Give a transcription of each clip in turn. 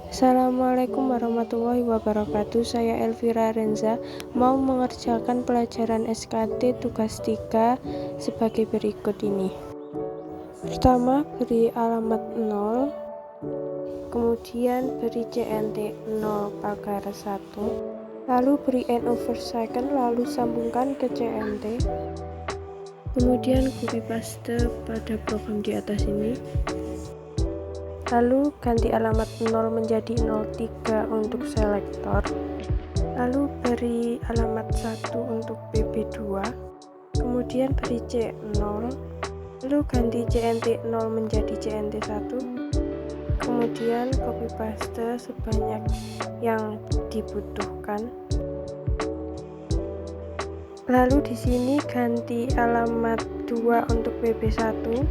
Assalamualaikum warahmatullahi wabarakatuh. Saya Elvira Renza mau mengerjakan pelajaran SKT tugas 3 sebagai berikut ini. Pertama, beri alamat 0, kemudian beri CNT 0 pagar 1, lalu beri N/second, lalu sambungkan ke CNT. Kemudian copy paste pada program di atas ini. Lalu ganti alamat 0 menjadi 03 untuk selektor. Lalu beri alamat 1 untuk PB2. Kemudian beri C0. Lalu ganti CNT 0 menjadi CNT1. Kemudian copy paste sebanyak yang dibutuhkan. Lalu di sini ganti alamat 2 untuk PB1.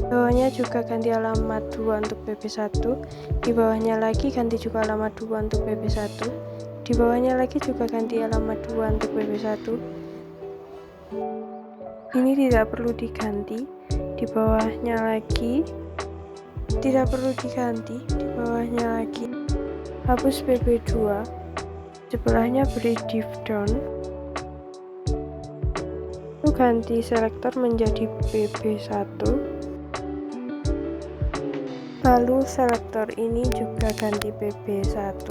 Bawahnya juga ganti alamat 2 untuk PB1, di bawahnya lagi ganti juga alamat 2 untuk PB1, di bawahnya lagi juga ganti alamat 2 untuk PB1. Ini tidak perlu diganti, di bawahnya lagi tidak perlu diganti, di bawahnya lagi hapus PB2, sebelahnya beri div down, lalu ganti selektor menjadi PB1. Lalu selektor ini juga ganti PB1.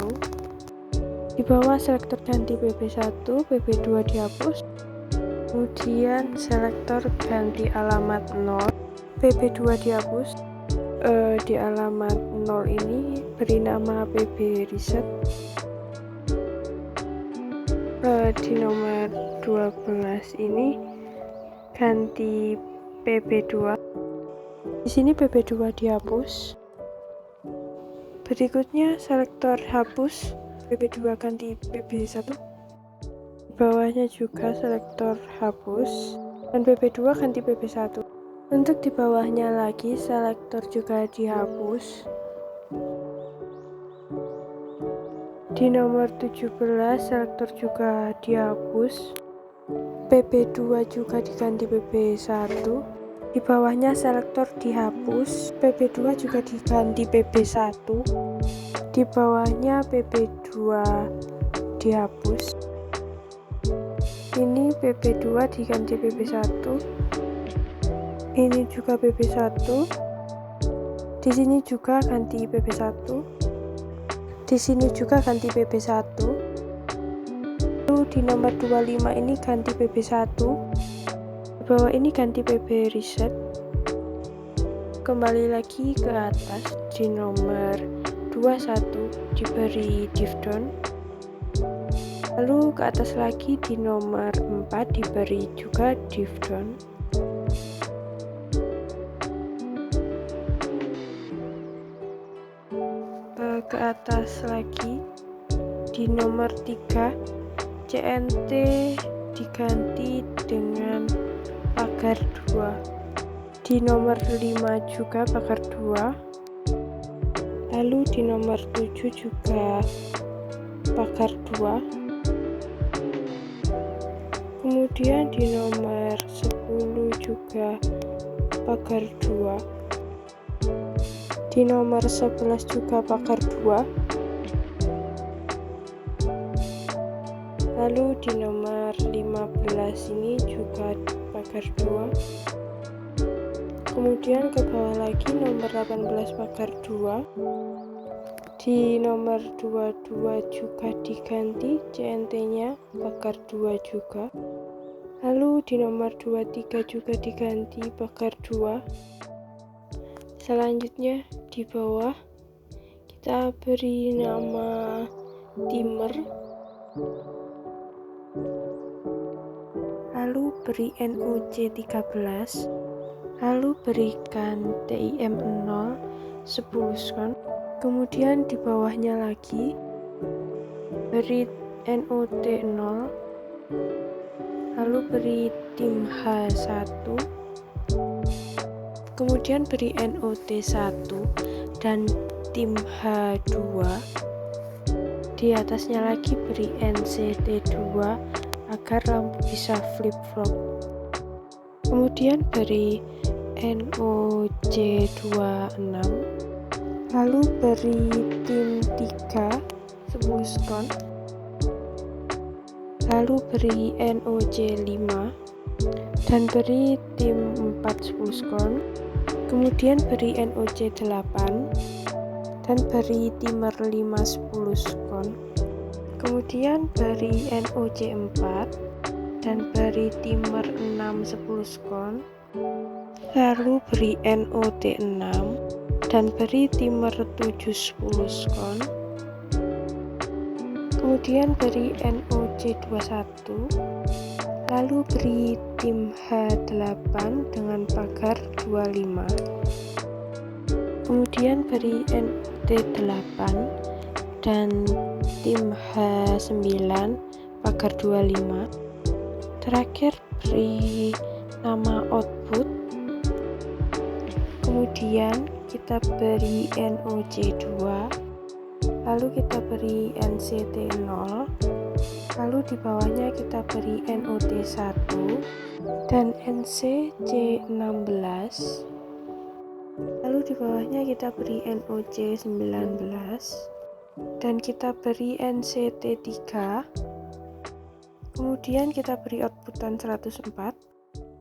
Di bawah selektor ganti PB1, PB2 dihapus. Kemudian selektor ganti alamat 0, PB2 dihapus. Di alamat 0 ini beri nama PB reset. Di nomor 12 ini ganti PB2. Di sini PB2 dihapus. Berikutnya selektor hapus, PB2 ganti PB1. Di bawahnya juga selektor hapus dan PB2 ganti PB1. Untuk di bawahnya lagi selektor juga dihapus. Di nomor 17 selektor juga dihapus. PB2 juga diganti PB1. Di bawahnya selektor dihapus, PB2 juga diganti PB1. Di bawahnya PB2 dihapus. Ini PB2 diganti PB1. Ini juga PB1. Di sini juga ganti PB1. Di sini juga ganti PB1. Lalu di nomor 25 ini ganti PB1. Bawah ini ganti PB reset. Kembali lagi ke atas, di nomor 21 diberi div down. Lalu ke atas lagi di nomor 4 diberi juga div down. Ke atas lagi di nomor 3 CNT diganti dengan pagar 2. Di nomor 5 juga pagar 2. Lalu di nomor 7 juga pagar 2. Kemudian di nomor 10 juga pagar 2. Di nomor 11 juga pagar 2. Lalu di nomor 15 ini juga pagar 2. Kemudian ke bawah lagi nomor 18 pagar 2. Di nomor 22 juga diganti CNT-nya pagar 2 juga. Lalu di nomor 23 juga diganti pagar 2. Selanjutnya di bawah kita beri nama timer. Lalu beri NUC13, lalu berikan TIM0 10 kemudian di bawahnya lagi beri NOT0, lalu beri tim H1, kemudian beri NOT1 dan tim H2. Di atasnya lagi beri NCT2 agar lampu bisa flip-flop. Kemudian beri NOC26, lalu beri tim 3 10 skon, lalu beri NOC 5 dan beri tim 4 10 skon, kemudian beri NOC 8 dan beri timer 5 10 skon, kemudian beri NOC 4 dan beri timer 6 10 skon, lalu beri NOT 6 dan beri timer 7 10 skon, kemudian beri NOC 21, lalu beri tim H8 dengan pagar 25, kemudian beri NT 8 dan tim H9 pagar 25, terakhir beri nama output, kemudian kita beri NOC 2, lalu kita beri NCT 0, lalu di bawahnya kita beri NOT 1 dan NCC 16, lalu di bawahnya kita beri NOC 19 dan kita beri NCT 3, kemudian kita beri outputan 104,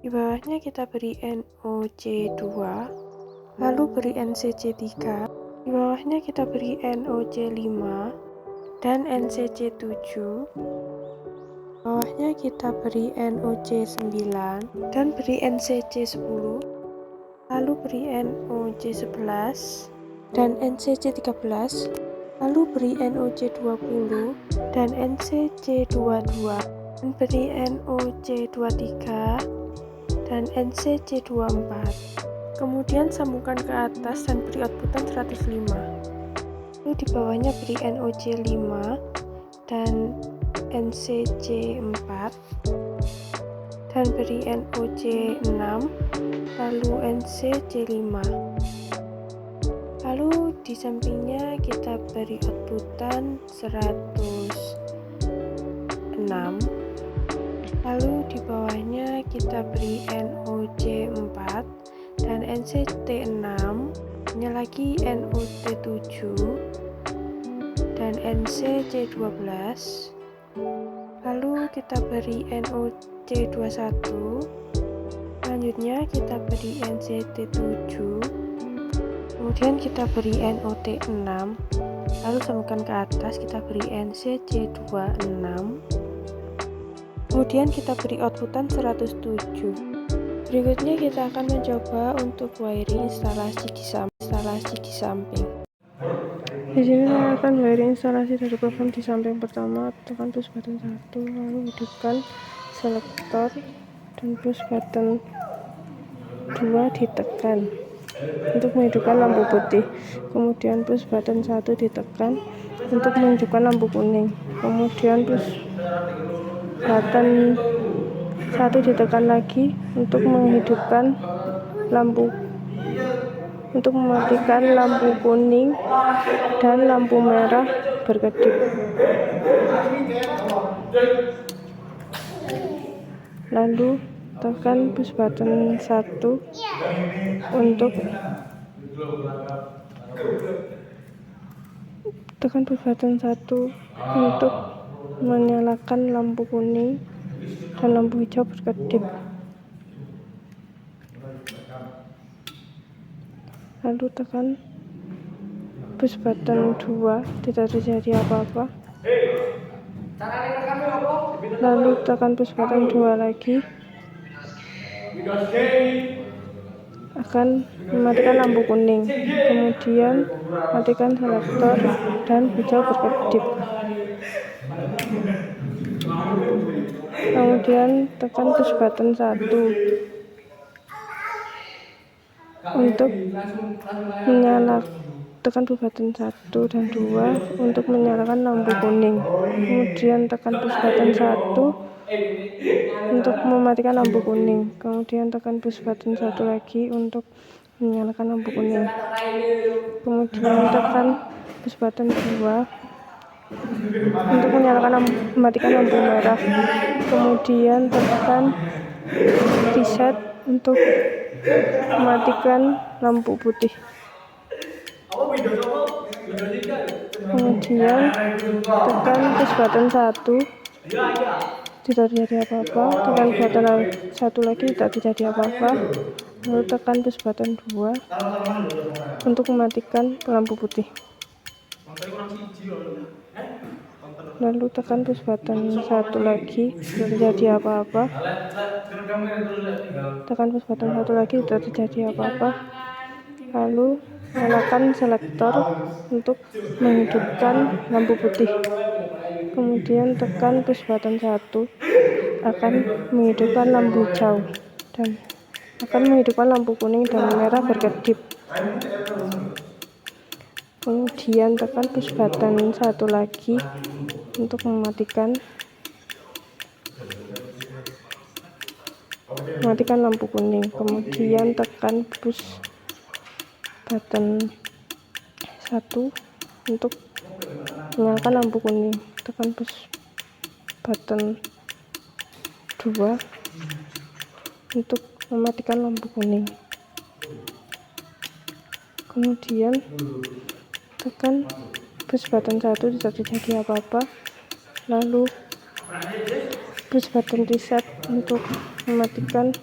di bawahnya kita beri NOC 2, lalu beri NCC 3, di bawahnya kita beri NOC 5 dan NCC 7, bawahnya kita beri NOC 9 dan beri NCC 10, lalu beri NOC 11 dan NCC 13, lalu beri NOC 20 dan NCC 22 dan beri NOC 23 dan NCC 24, kemudian sambungkan ke atas dan beri outputan 105, lalu di bawahnya beri NOC 5 dan NCC 4 dan beri NOC 6 lalu NCC 5, lalu di sampingnya kita beri outputan 106, lalu di bawahnya kita beri NOC 4 dan NCT 6, nya lagi NOT 7 dan NCC 12, lalu kita beri NOC 21, selanjutnya kita beri NCT 7, kemudian kita beri NOT 6, lalu sambungkan ke atas kita beri NCC 26, kemudian kita beri outputan 107. Berikutnya kita akan mencoba untuk wiring instalasi di samping. Di sini saya akan wiring instalasi dari program di samping. Pertama, tekan push button 1, lalu hidupkan selektor dan push button 2 ditekan untuk menghidupkan lampu putih. Kemudian push button 1 ditekan untuk menghidupkan lampu kuning. Kemudian push button 1 ditekan lagi untuk menghidupkan untuk mematikan lampu kuning dan lampu merah berkedip. Lalu tekan push button 1 untuk menyalakan lampu kuning dan lampu hijau berkedip. Lalu tekan push button 2, tidak terjadi apa-apa. Lalu tekan push button 2 lagi, akan mematikan lampu kuning. Kemudian matikan selektor dan hijau berkedip. Kemudian tekan push button 1 untuk tekan push button 1 dan 2 untuk menyalakan lampu kuning. Kemudian tekan push button 1 untuk mematikan lampu kuning. Kemudian tekan push button 1 lagi untuk menyalakan lampu kuning. Kemudian tekan push button 2 untuk mematikan lampu merah. Kemudian tekan reset untuk mematikan lampu putih. kemudian tekan push button 1 tidak terjadi apa-apa, tekan button 1 lagi tidak terjadi apa-apa, lalu tekan push button 2 untuk mematikan lampu putih, lalu tekan push button 1 lagi tidak terjadi apa-apa, tekan push button 1 lagi tidak terjadi apa-apa, lalu nyalakan selektor untuk menghidupkan lampu putih, kemudian tekan push button 1 akan menghidupkan lampu hijau dan akan menghidupkan lampu kuning dan merah berkedip, kemudian tekan push button 1 lagi untuk mematikan lampu kuning, kemudian tekan push button 1 untuk menyalakan lampu kuning, tekan push button 2 untuk mematikan lampu kuning, kemudian tekan push button 1 tidak terjadi apa-apa, lalu push button reset untuk mematikan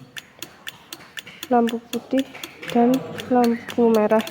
lampu putih dan lampu merah.